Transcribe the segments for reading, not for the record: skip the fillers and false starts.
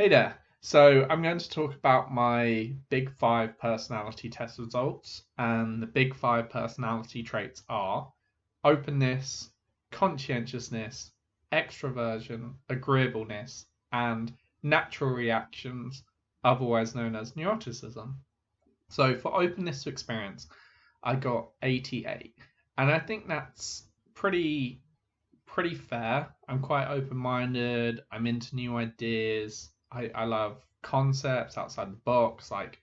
Hey there. So I'm going to talk about my Big Five personality test results, and the Big Five personality traits are openness, conscientiousness, extroversion, agreeableness, and natural reactions, otherwise known as neuroticism. So for openness to experience, I got 88, and I think that's pretty fair. I'm quite open minded. I'm into new ideas. I love concepts outside the box, like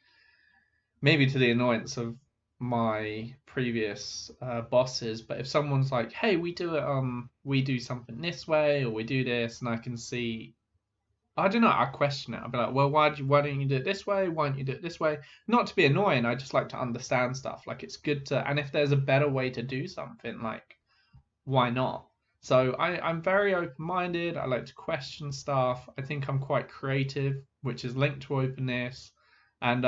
maybe to the annoyance of my previous bosses. But if someone's like, "Hey, we do something this way, or we do this," and I can see, I don't know, I question it. I'll be like, "Well, why don't you do it this way? Why don't you do it this way?" Not to be annoying. I just like to understand stuff. Like it's good to, and if there's a better way to do something, like why not? So I'm very open minded. I like to question stuff. I think I'm quite creative, which is linked to openness. And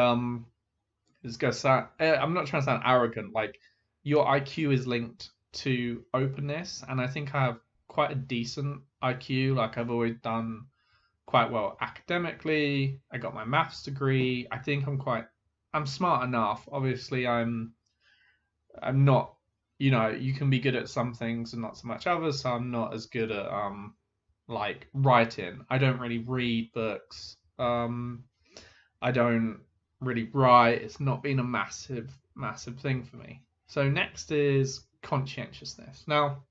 it's gonna sound, I'm not trying to sound arrogant. Like your IQ is linked to openness, and I think I have quite a decent IQ. Like I've always done quite well academically. I got my maths degree. I think I'm smart enough. Obviously, I'm not, you can be good at some things and not so much others, so I'm not as good at like writing. I don't really read books. I don't really write. It's not been a massive thing for me. So next is conscientiousness. Now,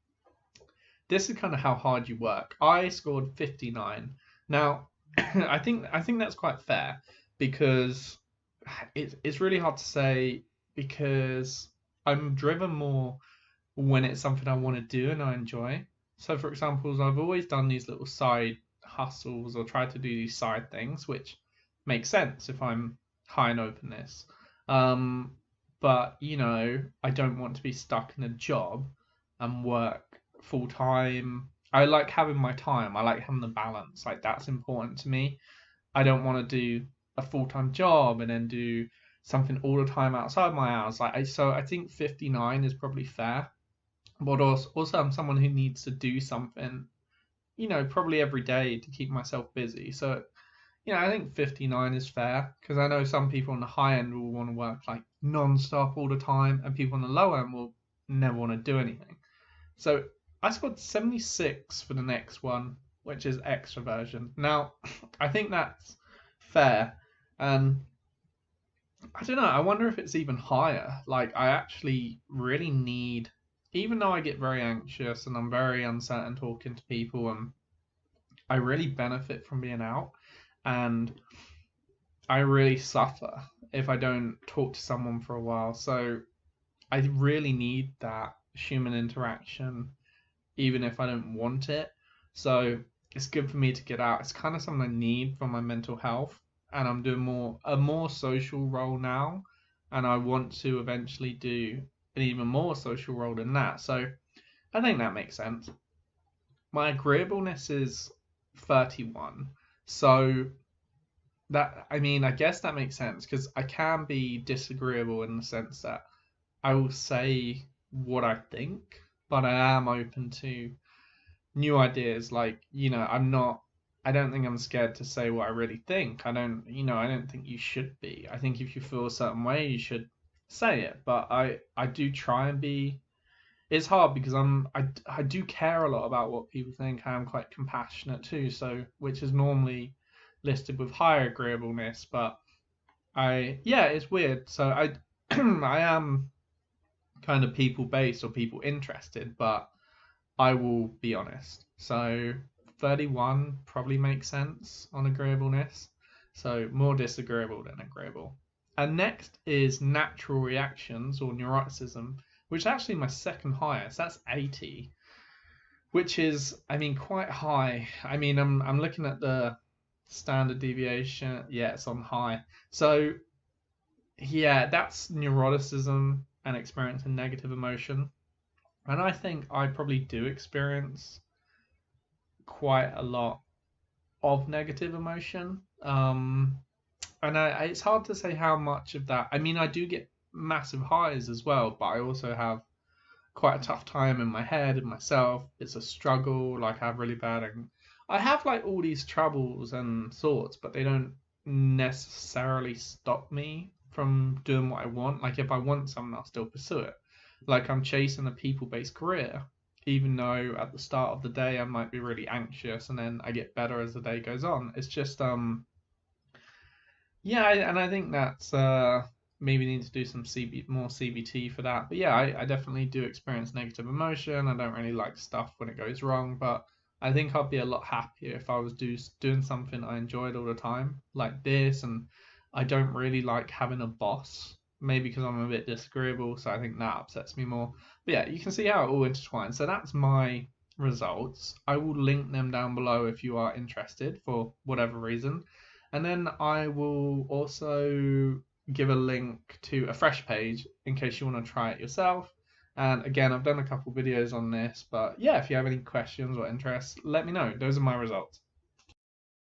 this is kind of how hard you work. I scored 59. Now, I think that's quite fair because it's really hard to say because I'm driven more when it's something I want to do and I enjoy. So, for example, I've always done these little side hustles or tried to do these side things, which makes sense if I'm high in openness. Um, but I don't want to be stuck in a job and work full time. I like having my time. I like having the balance. Like that's important to me. I don't want to do a full time job and then do something all the time outside my hours. So I think 59 is probably fair. But also I'm someone who needs to do something, probably every day to keep myself busy. So, I think 59 is fair because I know some people on the high end will want to work like non-stop all the time, and people on the low end will never want to do anything. So I scored 76 for the next one, which is extroversion. Now, I think that's fair. And I don't know, I wonder if it's even higher. Like, I actually really need, even though I get very anxious and I'm very uncertain talking to people, and I really benefit from being out. And I really suffer if I don't talk to someone for a while. So I really need that human interaction even if I don't want it. So it's good for me to get out. It's kind of something I need for my mental health, and I'm doing a more social role now, and I want to eventually do an even more social role than that. So I think that makes sense. My agreeableness is 31. So that, I mean, I guess that makes sense because I can be disagreeable in the sense that I will say what I think, but I am open to new ideas. Like, I don't think I'm scared to say what I really think. I don't think you should be. I think if you feel a certain way, you should say it. But I do try and be. It's hard because I do care a lot about what people think. I'm quite compassionate too, so which is normally listed with higher agreeableness, but yeah, it's weird. So I I am kind of people based or people interested, but I will be honest. So 31 probably makes sense on agreeableness. So more disagreeable than agreeable. And next is natural reactions or neuroticism, which is actually my second highest. That's 80, which is, I mean, quite high. I mean, I'm looking at the standard deviation. Yeah, it's on high. So yeah, that's neuroticism and experiencing negative emotion. And I think I probably do experience quite a lot of negative emotion. And it's hard to say how much of that. I mean, I do get massive highs as well, but I also have quite a tough time in my head and myself. It's a struggle. Like I have really bad I have like all these troubles and thoughts, but they don't necessarily stop me from doing what I want. Like if I want something, I'll still pursue it. Like I'm chasing a people-based career, even though at the start of the day I might be really anxious, and then I get better as the day goes on. It's just yeah, and I think that's maybe need to do some more CBT for that. But yeah, I definitely do experience negative emotion. I don't really like stuff when it goes wrong, but I think I'd be a lot happier if I was doing something I enjoyed all the time, like this. And I don't really like having a boss, maybe because I'm a bit disagreeable, so I think that upsets me more. But yeah, you can see how it all intertwines. So that's my results. I will link them down below if you are interested for whatever reason. And then I will also give a link to a fresh page in case you want to try it yourself. And again, I've done a couple videos on this, but yeah, if you have any questions or interests, let me know. Those are my results.